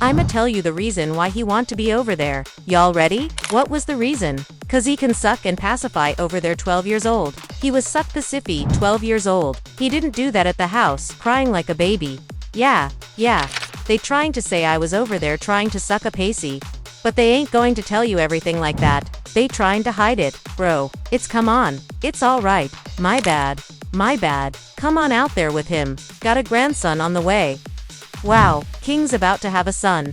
I'ma tell you the reason why he want to be over there. Y'all ready? What was the reason? Cause he can suck and pacify over there 12 years old. He was suck Pacific 12 years old. He didn't do that at the house, crying like a baby. Yeah. They trying to say I was over there trying to suck a pacey. But they ain't going to tell you everything like that. They trying to hide it. Bro, come on. It's alright. My bad. Come on out there with him. Got a grandson on the way. Wow, King's about to have a son.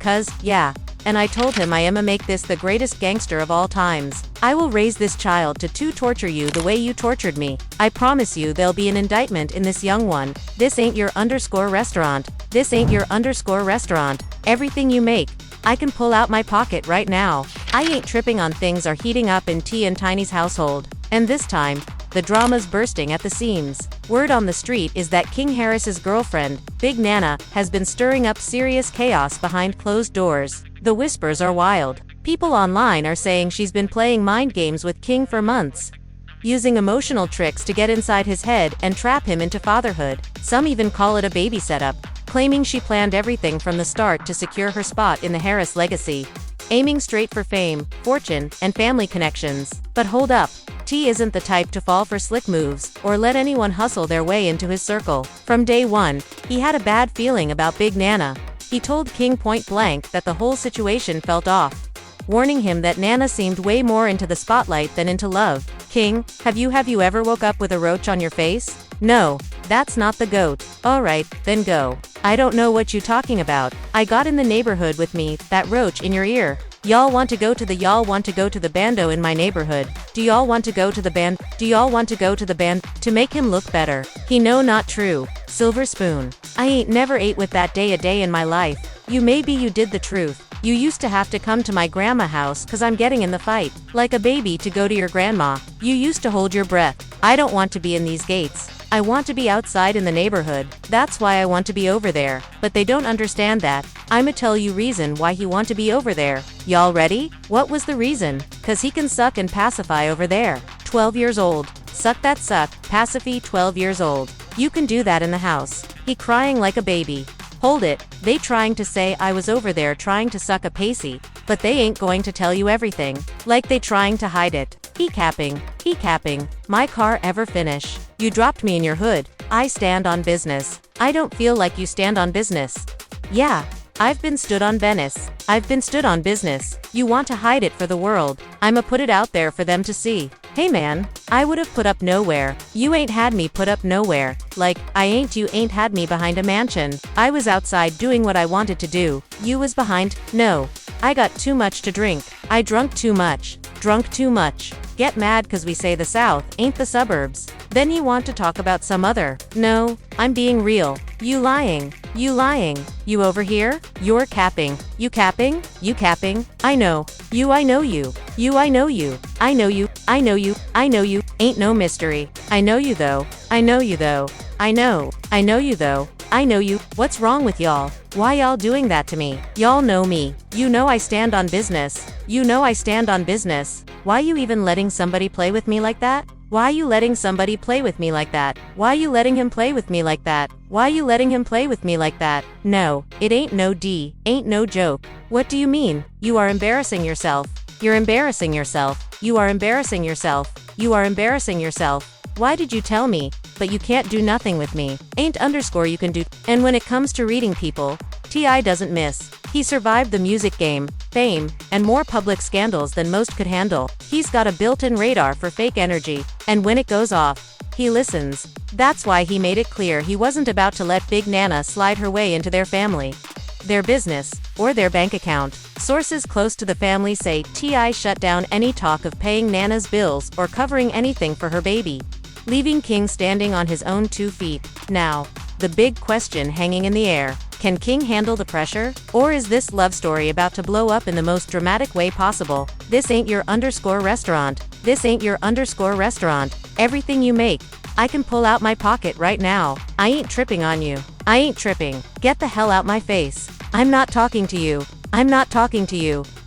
Cause, yeah. And I told him I I'ma make this the greatest gangster of all times. I will raise this child to torture you the way you tortured me. I promise you there'll be an indictment in this young one. This ain't your _restaurant. Everything you make, I can pull out my pocket right now. I ain't tripping on things are heating up in T and Tiny's household. And this time, the drama's bursting at the seams. Word on the street is that King Harris's girlfriend, Big Nana, has been stirring up serious chaos behind closed doors. The whispers are wild. People online are saying she's been playing mind games with King for months, using emotional tricks to get inside his head and trap him into fatherhood. Some even call it a baby setup, claiming she planned everything from the start to secure her spot in the Harris legacy, aiming straight for fame, fortune, and family connections. But hold up. T isn't the type to fall for slick moves, or let anyone hustle their way into his circle. From day one, he had a bad feeling about Big Nana. He told King point blank that the whole situation felt off, warning him that Nana seemed way more into the spotlight than into love. King, have you ever woke up with a roach on your face? No, that's not the goat. Alright, then go. I don't know what you talking about. I got in the neighborhood with me, that roach in your ear. Y'all want to go to the bando in my neighborhood. Do y'all want to go to the band to make him look better? He no, not true. Silver spoon. I ain't never ate with that a day in my life. Maybe you did the truth. You used to have to come to my grandma house cause I'm getting in the fight. Like a baby to go to your grandma. You used to hold your breath. I don't want to be in these gates. I want to be outside in the neighborhood. That's why I want to be over there. But they don't understand that. I'ma tell you reason why he want to be over there. Y'all ready? What was the reason? Cause he can suck and pacify over there. 12 years old. Suck that suck. Pacify 12 years old. You can do that in the house. He crying like a baby. Hold it, they trying to say I was over there trying to suck a pacey, but they ain't going to tell you everything. Like they trying to hide it. He capping. My car ever finish. You dropped me in your hood. I stand on business. I don't feel like you stand on business. Yeah, I've been stood on business. You want to hide it for the world. I'ma put it out there for them to see. Hey man, I would've put up nowhere. You ain't had me put up nowhere. Like, you ain't had me behind a mansion. I was outside doing what I wanted to do. You was behind. No. I got too much to drink. I drunk too much. Get mad cause we say the South ain't the suburbs. Then you want to talk about some other. No, I'm being real. You lying. You over here? You're capping. You capping? I know. I know you. I know you. Ain't no mystery. I know you though. I know you. What's wrong with y'all? Why y'all doing that to me? Y'all know me. You know I stand on business. Why you even letting somebody play with me like that? Why you letting him play with me like that? No, it ain't no D, ain't no joke. What do you mean? You are embarrassing yourself. You're embarrassing yourself. You are embarrassing yourself. Why did you tell me? But you can't do nothing with me. Ain't _ you can do. And when it comes to reading people, T.I. doesn't miss. He survived the music game, fame, and more public scandals than most could handle. He's got a built-in radar for fake energy, and when it goes off, he listens. That's why he made it clear he wasn't about to let Big Nana slide her way into their family, their business, or their bank account. Sources close to the family say T.I. shut down any talk of paying Nana's bills or covering anything for her baby, leaving King standing on his own 2 feet. Now, the big question hanging in the air. Can King handle the pressure? Or is this love story about to blow up in the most dramatic way possible? This ain't your _restaurant. Everything you make, I can pull out my pocket right now. I ain't tripping on you. Get the hell out my face. I'm not talking to you.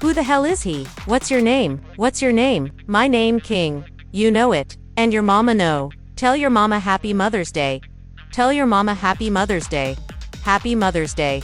Who the hell is he? What's your name? My name King. You know it. And your mama know. Tell your mama Happy Mother's Day. Happy Mother's Day.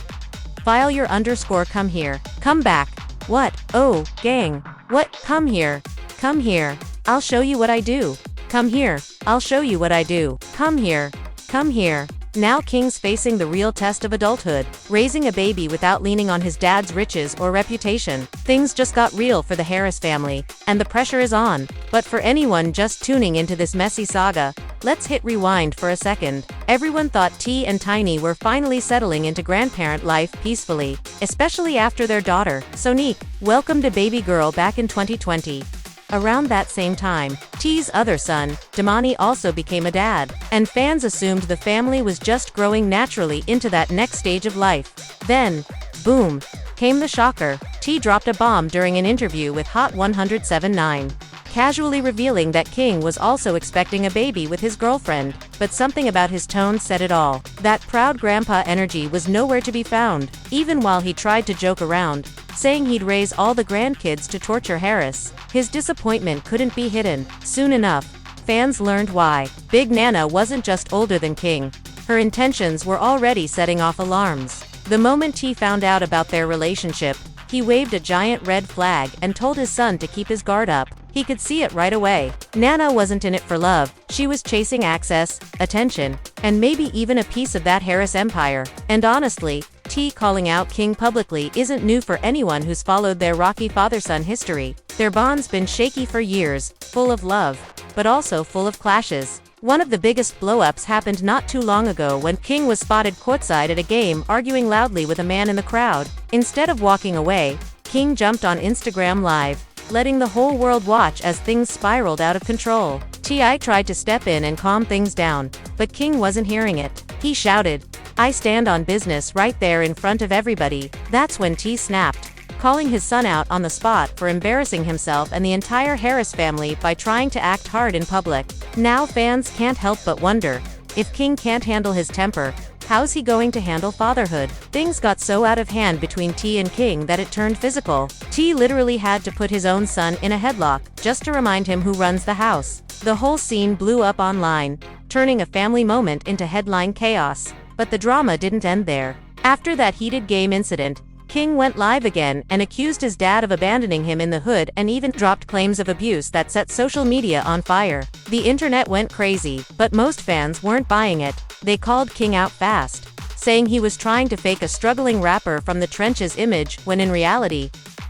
File your underscore come here. Come back. What? Oh, gang. What? Come here. Come here. I'll show you what I do. Come here. I'll show you what I do. Come here. Come here. Now King's facing the real test of adulthood, raising a baby without leaning on his dad's riches or reputation. Things just got real for the Harris family, and the pressure is on. But for anyone just tuning into this messy saga, let's hit rewind for a second. Everyone thought T and Tiny were finally settling into grandparent life peacefully, especially after their daughter, Sonique, welcomed a baby girl back in 2020. Around that same time, T's other son, Damani, also became a dad, and fans assumed the family was just growing naturally into that next stage of life. Then, boom, came the shocker. T dropped a bomb during an interview with Hot 107.9, casually revealing that King was also expecting a baby with his girlfriend, but something about his tone said it all. That proud grandpa energy was nowhere to be found, even while he tried to joke around, saying he'd raise all the grandkids to torture Harris. His disappointment couldn't be hidden. Soon enough, fans learned why. Big Nana wasn't just older than King. Her intentions were already setting off alarms. The moment he found out about their relationship, he waved a giant red flag and told his son to keep his guard up. He could see it right away. Nana wasn't in it for love. She was chasing access, attention, and maybe even a piece of that Harris empire. And honestly, T calling out King publicly isn't new for anyone who's followed their rocky father-son history. Their bond's been shaky for years, full of love, but also full of clashes. One of the biggest blow-ups happened not too long ago when King was spotted courtside at a game arguing loudly with a man in the crowd. Instead of walking away, King jumped on Instagram Live, letting the whole world watch as things spiraled out of control. T.I. tried to step in and calm things down, but King wasn't hearing it. He shouted, "I stand on business," right there in front of everybody. That's when T snapped, calling his son out on the spot for embarrassing himself and the entire Harris family by trying to act hard in public. Now fans can't help but wonder, if King can't handle his temper, how's he going to handle fatherhood? Things got so out of hand between T and King that it turned physical. T literally had to put his own son in a headlock, just to remind him who runs the house. The whole scene blew up online, turning a family moment into headline chaos. But the drama didn't end there. After that heated game incident, King went live again and accused his dad of abandoning him in the hood and even dropped claims of abuse that set social media on fire. The internet went crazy, but most fans weren't buying it. They called King out fast, saying he was trying to fake a struggling rapper from the trenches image when in reality,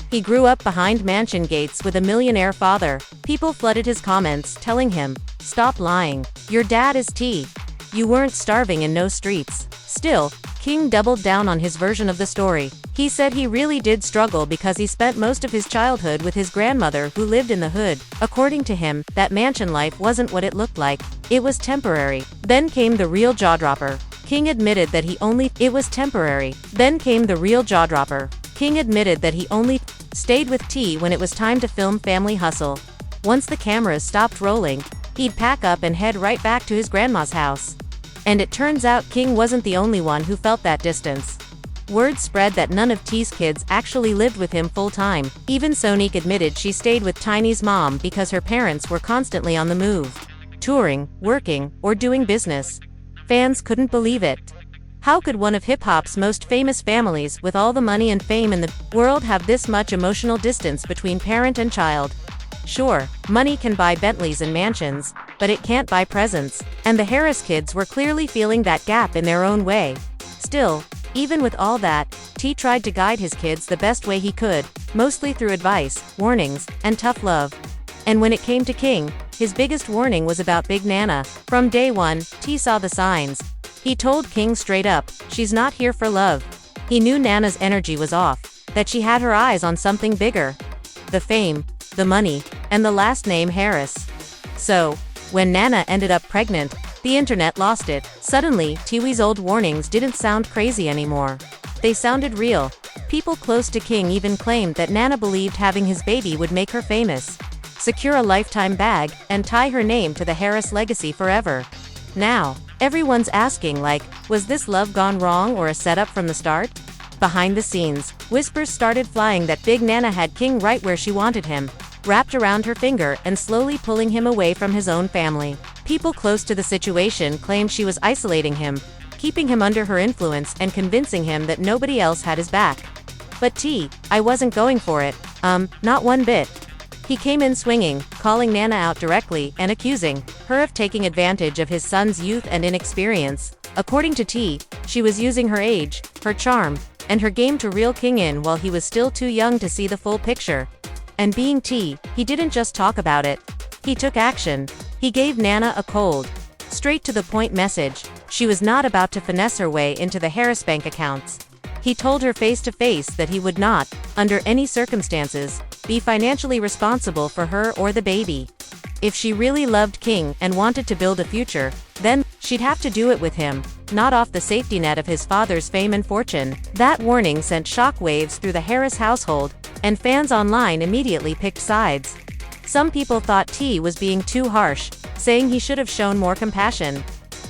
he grew up behind mansion gates with a millionaire father. People flooded his comments, telling him, "Stop lying. Your dad is T. You weren't starving in no streets." Still, King doubled down on his version of the story. He said he really did struggle because he spent most of his childhood with his grandmother who lived in the hood. According to him, that mansion life wasn't what it looked like. It was temporary. Then came the real jaw-dropper. King admitted that he only stayed with T when it was time to film Family Hustle. Once the cameras stopped rolling, he'd pack up and head right back to his grandma's house. And it turns out King wasn't the only one who felt that distance. Word spread that none of T's kids actually lived with him full-time. Even Sonique admitted she stayed with Tiny's mom because her parents were constantly on the move, touring, working, or doing business. Fans couldn't believe it. How could one of hip-hop's most famous families, with all the money and fame in the world, have this much emotional distance between parent and child? Sure, money can buy Bentleys and mansions, but it can't buy presents, and the Harris kids were clearly feeling that gap in their own way. Still, even with all that, T tried to guide his kids the best way he could, mostly through advice, warnings, and tough love. And when it came to King, his biggest warning was about Big Nana. From day one, T saw the signs. He told King straight up, "She's not here for love." He knew Nana's energy was off, that she had her eyes on something bigger. The fame, the money, and the last name Harris. So, when Nana ended up pregnant, the internet lost it. Suddenly, Tiwi's old warnings didn't sound crazy anymore. They sounded real. People close to King even claimed that Nana believed having his baby would make her famous, secure a lifetime bag, and tie her name to the Harris legacy forever. Now, everyone's asking, like, was this love gone wrong or a setup from the start? Behind the scenes, whispers started flying that Big Nana had King right where she wanted him, wrapped around her finger and slowly pulling him away from his own family. People close to the situation claimed she was isolating him, keeping him under her influence and convincing him that nobody else had his back. But I wasn't going for it, not one bit. He came in swinging, calling Nana out directly and accusing her of taking advantage of his son's youth and inexperience. According to she was using her age, her charm, and her game to reel King in while he was still too young to see the full picture. And being he didn't just talk about it. He took action. He gave Nana a cold, straight to the point message. She was not about to finesse her way into the Harris bank accounts. He told her face to face that he would not, under any circumstances, be financially responsible for her or the baby. If she really loved King and wanted to build a future, then she'd have to do it with him, not off the safety net of his father's fame and fortune. That warning sent shockwaves through the Harris household, and fans online immediately picked sides. Some people thought T was being too harsh, saying he should have shown more compassion.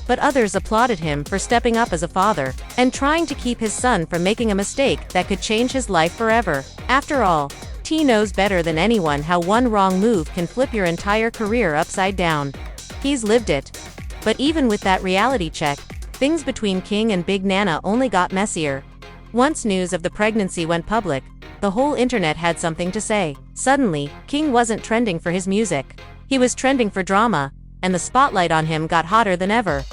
But others applauded him for stepping up as a father, and trying to keep his son from making a mistake that could change his life forever. After all, T knows better than anyone how one wrong move can flip your entire career upside down. He's lived it. But even with that reality check, things between King and Big Nana only got messier. Once news of the pregnancy went public, the whole internet had something to say. Suddenly, King wasn't trending for his music. He was trending for drama, and the spotlight on him got hotter than ever.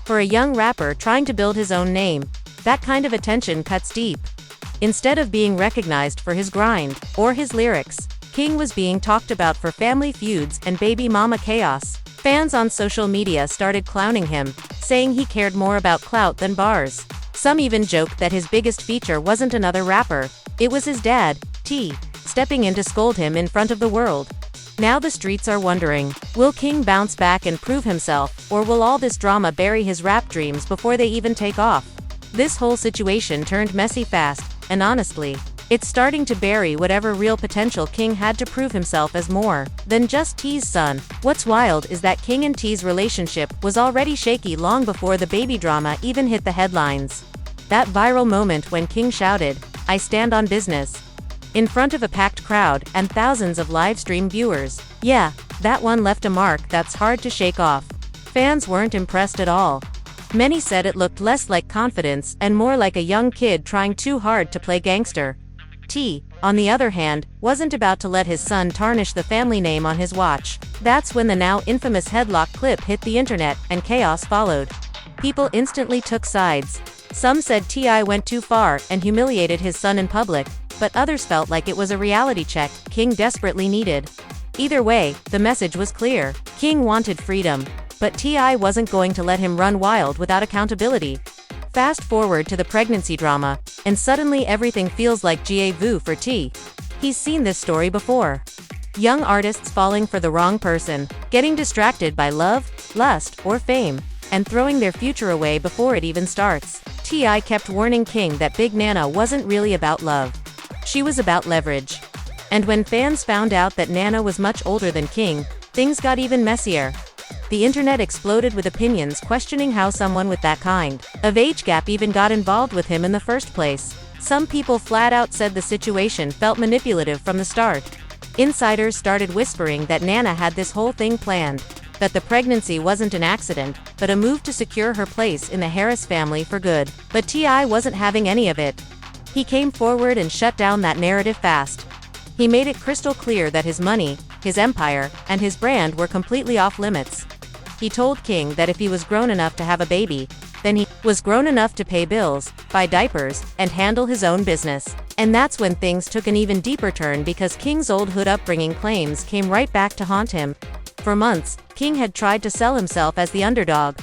For a young rapper trying to build his own name, that kind of attention cuts deep. Instead of being recognized for his grind, or his lyrics, King was being talked about for family feuds and baby mama chaos. Fans on social media started clowning him, saying he cared more about clout than bars. Some even joked that his biggest feature wasn't another rapper, it was his dad, stepping in to scold him in front of the world. Now the streets are wondering, will King bounce back and prove himself, or will all this drama bury his rap dreams before they even take off? This whole situation turned messy fast, and honestly, it's starting to bury whatever real potential King had to prove himself as more than just T's son. What's wild is that King and T's relationship was already shaky long before the baby drama even hit the headlines. That viral moment when King shouted, "I stand on business," in front of a packed crowd and thousands of live stream viewers. Yeah, that one left a mark that's hard to shake off. Fans weren't impressed at all. Many said it looked less like confidence and more like a young kid trying too hard to play gangster. On the other hand, wasn't about to let his son tarnish the family name on his watch. That's when the now infamous headlock clip hit the internet, and chaos followed. People instantly took sides. Some said T.I. went too far and humiliated his son in public, but others felt like it was a reality check King desperately needed. Either way, the message was clear. King wanted freedom, but T.I. wasn't going to let him run wild without accountability. Fast forward to the pregnancy drama, and suddenly everything feels like déjà vu for T. He's seen this story before. Young artists falling for the wrong person, getting distracted by love, lust, or fame, and throwing their future away before it even starts. T.I. kept warning King that Big Nana wasn't really about love. She was about leverage. And when fans found out that Nana was much older than King, things got even messier. The internet exploded with opinions questioning how someone with that kind of age gap even got involved with him in the first place. Some people flat out said the situation felt manipulative from the start. Insiders started whispering that Nana had this whole thing planned, that the pregnancy wasn't an accident, but a move to secure her place in the Harris family for good. But T.I. wasn't having any of it. He came forward and shut down that narrative fast. He made it crystal clear that his money, his empire, and his brand were completely off limits. He told King that if he was grown enough to have a baby, then he was grown enough to pay bills, buy diapers, and handle his own business. And that's when things took an even deeper turn because King's old hood upbringing claims came right back to haunt him. For months, King had tried to sell himself as the underdog.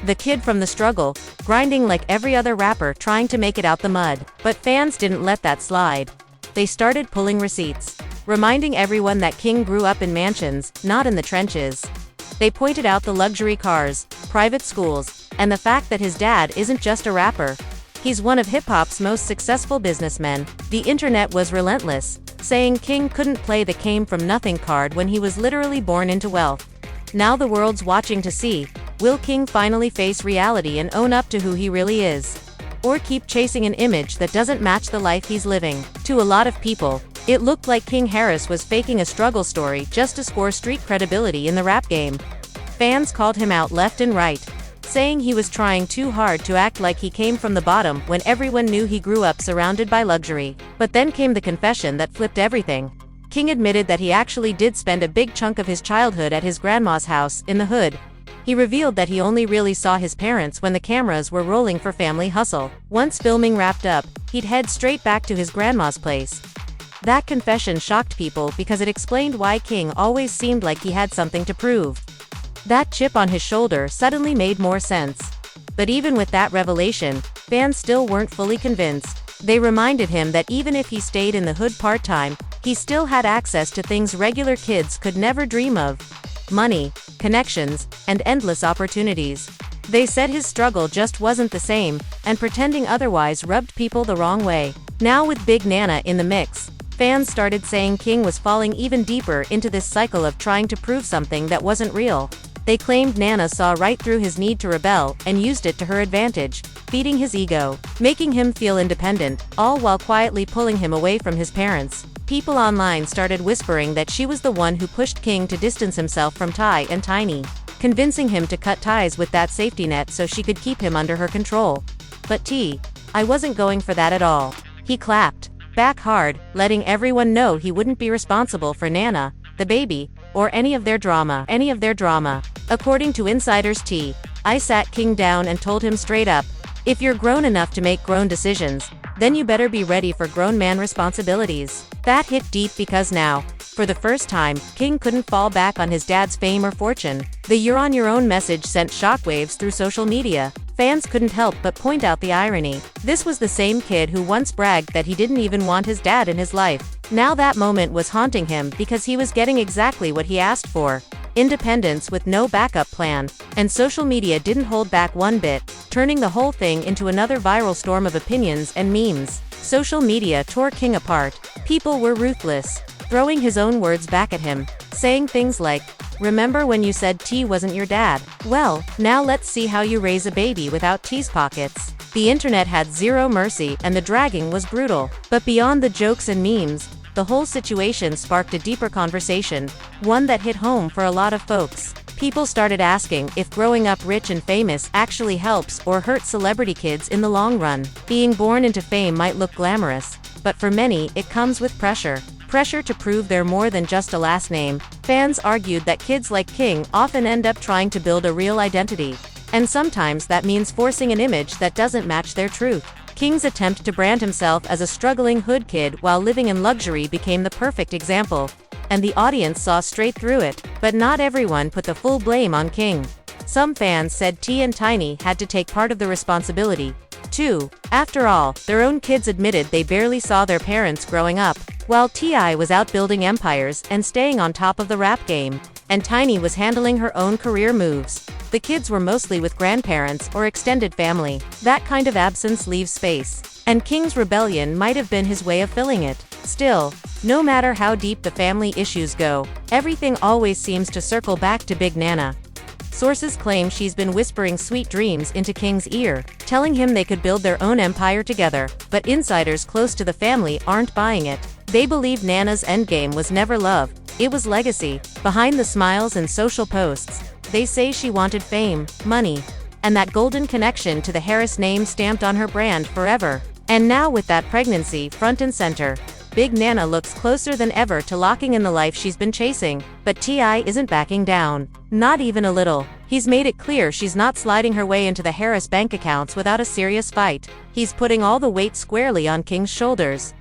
The kid from the struggle, grinding like every other rapper trying to make it out the mud. But fans didn't let that slide. They started pulling receipts, reminding everyone that King grew up in mansions, not in the trenches. They pointed out the luxury cars, private schools, and the fact that his dad isn't just a rapper. He's one of hip-hop's most successful businessmen. The internet was relentless, saying King couldn't play the came-from-nothing card when he was literally born into wealth. Now the world's watching to see, will King finally face reality and own up to who he really is? Or keep chasing an image that doesn't match the life he's living? To a lot of people, it looked like King Harris was faking a struggle story just to score street credibility in the rap game. Fans called him out left and right. saying he was trying too hard to act like he came from the bottom when everyone knew he grew up surrounded by luxury. But then came the confession that flipped everything. King admitted that he actually did spend a big chunk of his childhood at his grandma's house in the hood. He revealed that he only really saw his parents when the cameras were rolling for Family Hustle. Once filming wrapped up, he'd head straight back to his grandma's place. That confession shocked people because it explained why King always seemed like he had something to prove. That chip on his shoulder suddenly made more sense. But even with that revelation, fans still weren't fully convinced. They reminded him that even if he stayed in the hood part-time, he still had access to things regular kids could never dream of: money, connections, and endless opportunities. They said his struggle just wasn't the same, and pretending otherwise rubbed people the wrong way. Now with Big Nana in the mix, fans started saying King was falling even deeper into this cycle of trying to prove something that wasn't real. They claimed Nana saw right through his need to rebel and used it to her advantage, feeding his ego, making him feel independent, all while quietly pulling him away from his parents. People online started whispering that she was the one who pushed King to distance himself from Ty and Tiny, convincing him to cut ties with that safety net so she could keep him under her control. But I wasn't going for that at all. He clapped back hard, letting everyone know he wouldn't be responsible for Nana, the baby, or any of their drama. According to insiders, I sat King down and told him straight up, if you're grown enough to make grown decisions, then you better be ready for grown man responsibilities. That hit deep because now, for the first time, King couldn't fall back on his dad's fame or fortune. The "you're on your own" message sent shockwaves through social media. Fans couldn't help but point out the irony. This was the same kid who once bragged that he didn't even want his dad in his life. Now that moment was haunting him because he was getting exactly what he asked for: independence with no backup plan. And social media didn't hold back one bit, turning the whole thing into another viral storm of opinions and memes. Social media tore King apart. People were ruthless, throwing his own words back at him, saying things like, "Remember when you said T wasn't your dad? Well, now let's see how you raise a baby without T's pockets." The internet had zero mercy and the dragging was brutal. But beyond the jokes and memes, the whole situation sparked a deeper conversation, one that hit home for a lot of folks. People started asking if growing up rich and famous actually helps or hurts celebrity kids in the long run. Being born into fame might look glamorous, but for many, it comes with pressure. Pressure to prove they're more than just a last name. Fans argued that kids like King often end up trying to build a real identity, and sometimes that means forcing an image that doesn't match their truth. King's attempt to brand himself as a struggling hood kid while living in luxury became the perfect example, and the audience saw straight through it. But not everyone put the full blame on King. Some fans said T and Tiny had to take part of the responsibility, too. After all, their own kids admitted they barely saw their parents growing up, while T.I. was out building empires and staying on top of the rap game, and Tiny was handling her own career moves. The kids were mostly with grandparents or extended family. That kind of absence leaves space, and King's rebellion might have been his way of filling it. Still, no matter how deep the family issues go, everything always seems to circle back to Big Nana. Sources claim she's been whispering sweet dreams into King's ear, telling him they could build their own empire together, but insiders close to the family aren't buying it. They believe Nana's endgame was never love, it was legacy. Behind the smiles and social posts, they say she wanted fame, money, and that golden connection to the Harris name stamped on her brand forever. And now with that pregnancy front and center, Big Nana looks closer than ever to locking in the life she's been chasing. But T.I. isn't backing down. Not even a little. He's made it clear she's not sliding her way into the Harris bank accounts without a serious fight. He's putting all the weight squarely on King's shoulders,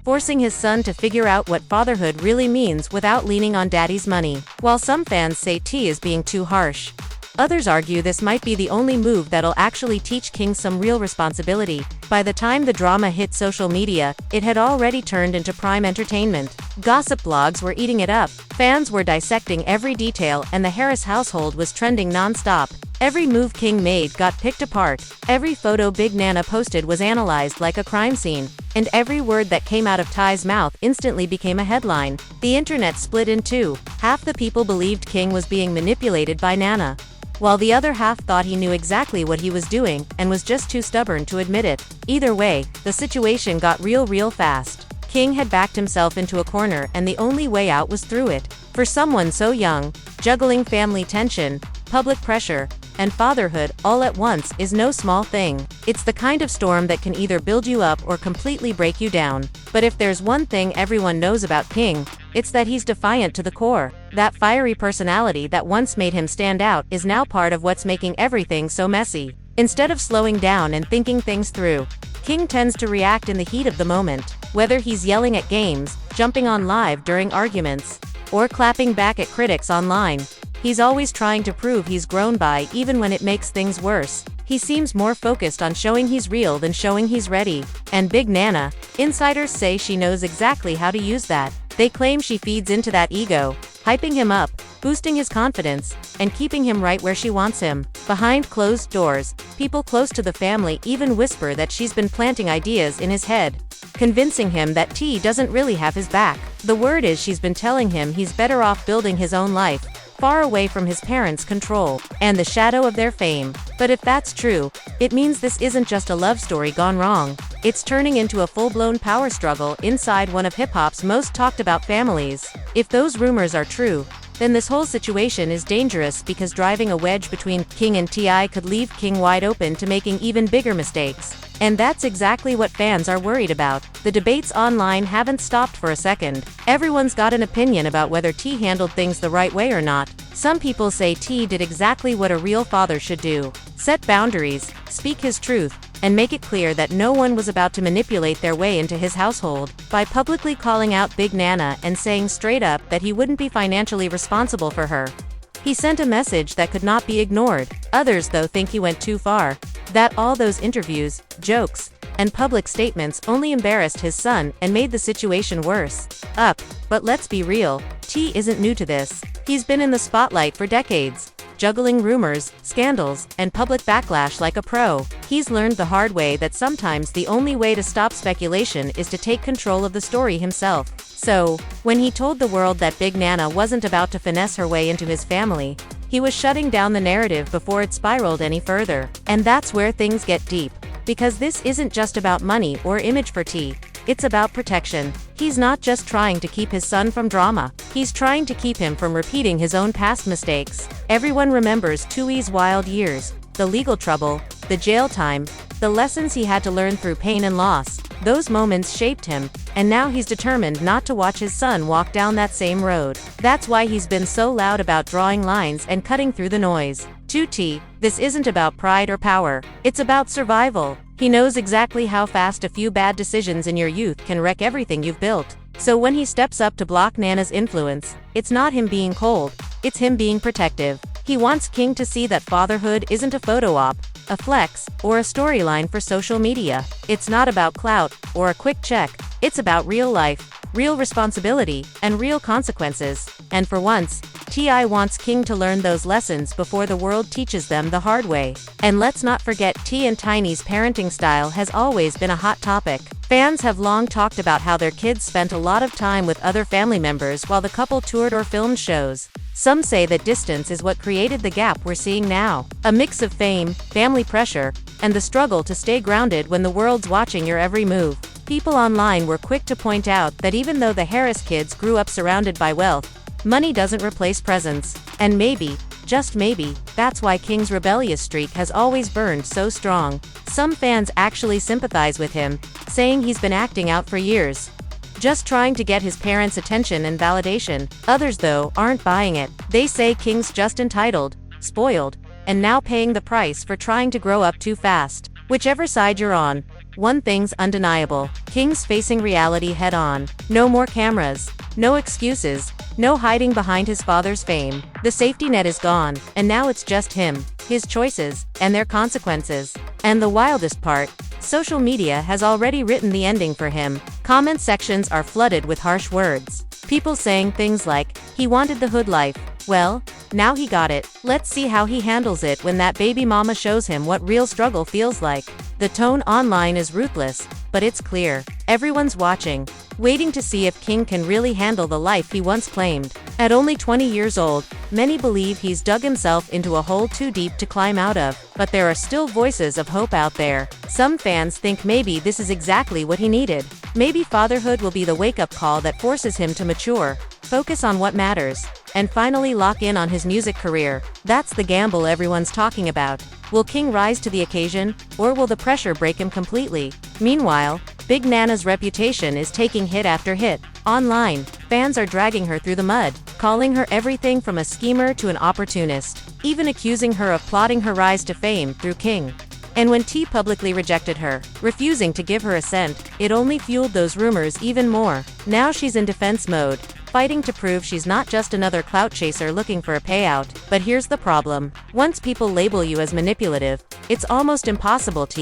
forcing his son to figure out what fatherhood really means without leaning on daddy's money. While some fans say T is being too harsh, others argue this might be the only move that'll actually teach King some real responsibility. By the time the drama hit social media, it had already turned into prime entertainment. Gossip blogs were eating it up. Fans were dissecting every detail, and the Harris household was trending non-stop. Every move King made got picked apart. Every photo Big Nana posted was analyzed like a crime scene, and every word that came out of Ty's mouth instantly became a headline. The internet split in two. Half the people believed King was being manipulated by Nana, while the other half thought he knew exactly what he was doing and was just too stubborn to admit it. Either way, the situation got real fast. King had backed himself into a corner, and the only way out was through it. For someone so young, juggling family tension, public pressure, and fatherhood, all at once, is no small thing. It's the kind of storm that can either build you up or completely break you down. But if there's one thing everyone knows about King, it's that he's defiant to the core. That fiery personality that once made him stand out is now part of what's making everything so messy. Instead of slowing down and thinking things through, King tends to react in the heat of the moment. Whether he's yelling at games, jumping on live during arguments, or clapping back at critics online, he's always trying to prove he's grown by, even when it makes things worse. He seems more focused on showing he's real than showing he's ready. And Big Nana, insiders say she knows exactly how to use that. They claim she feeds into that ego, hyping him up, boosting his confidence, and keeping him right where she wants him. Behind closed doors, people close to the family even whisper that she's been planting ideas in his head, convincing him that T doesn't really have his back. The word is she's been telling him he's better off building his own life, far away from his parents' control and the shadow of their fame. But if that's true, it means this isn't just a love story gone wrong. It's turning into a full-blown power struggle inside one of hip-hop's most talked about families. If those rumors are true, then this whole situation is dangerous because driving a wedge between King and T.I. could leave King wide open to making even bigger mistakes. And that's exactly what fans are worried about. The debates online haven't stopped for a second. Everyone's got an opinion about whether T handled things the right way or not. Some people say T did exactly what a real father should do: set boundaries, speak his truth, and make it clear that no one was about to manipulate their way into his household. By publicly calling out Big Nana and saying straight up that he wouldn't be financially responsible for her, he sent a message that could not be ignored. Others, though, think he went too far, that all those interviews, jokes, and public statements only embarrassed his son and made the situation worse. But let's be real, T isn't new to this. He's been in the spotlight for decades, juggling rumors, scandals, and public backlash like a pro. He's learned the hard way that sometimes the only way to stop speculation is to take control of the story himself. So, when he told the world that Big Nana wasn't about to finesse her way into his family, he was shutting down the narrative before it spiraled any further. And that's where things get deep. Because this isn't just about money or image for T. It's about protection. He's not just trying to keep his son from drama. He's trying to keep him from repeating his own past mistakes. Everyone remembers Tui's wild years, the legal trouble, the jail time, the lessons he had to learn through pain and loss. Those moments shaped him, and now he's determined not to watch his son walk down that same road. That's why he's been so loud about drawing lines and cutting through the noise. To T, this isn't about pride or power. It's about survival. He knows exactly how fast a few bad decisions in your youth can wreck everything you've built. So when he steps up to block Nana's influence, it's not him being cold, it's him being protective. He wants King to see that fatherhood isn't a photo op, a flex, or a storyline for social media. It's not about clout, or a quick check. It's about real life, real responsibility, and real consequences. And for once, T.I. wants King to learn those lessons before the world teaches them the hard way. And let's not forget, T and Tiny's parenting style has always been a hot topic. Fans have long talked about how their kids spent a lot of time with other family members while the couple toured or filmed shows. Some say that distance is what created the gap we're seeing now. A mix of fame, family pressure, and the struggle to stay grounded when the world's watching your every move. People online were quick to point out that even though the Harris kids grew up surrounded by wealth, money doesn't replace presence. And maybe, just maybe, that's why King's rebellious streak has always burned so strong. Some fans actually sympathize with him, saying he's been acting out for years, just trying to get his parents' attention and validation. Others, though, aren't buying it. They say King's just entitled, spoiled, and now paying the price for trying to grow up too fast. Whichever side you're on, one thing's undeniable: King's facing reality head-on. No more cameras, no excuses, no hiding behind his father's fame. The safety net is gone, and now it's just him, his choices, and their consequences. And the wildest part, social media has already written the ending for him. Comment sections are flooded with harsh words. People saying things like, "He wanted the hood life. Well, now he got it. Let's see how he handles it when that baby mama shows him what real struggle feels like." The tone online is ruthless, but it's clear. Everyone's watching, waiting to see if King can really handle the life he once claimed. At only 20 years old, many believe he's dug himself into a hole too deep to climb out of, but there are still voices of hope out there. Some fans think maybe this is exactly what he needed. Maybe fatherhood will be the wake-up call that forces him to mature, focus on what matters, and finally lock in on his music career? That's the gamble everyone's talking about. Will King rise to the occasion, or will the pressure break him completely? Meanwhile, Big Nana's reputation is taking hit after hit. Online, fans are dragging her through the mud, calling her everything from a schemer to an opportunist, even accusing her of plotting her rise to fame through King. And when T publicly rejected her, refusing to give her assent, it only fueled those rumors even more. Now she's in defense mode, fighting to prove she's not just another clout chaser looking for a payout. But here's the problem. Once people label you as manipulative, it's almost impossible to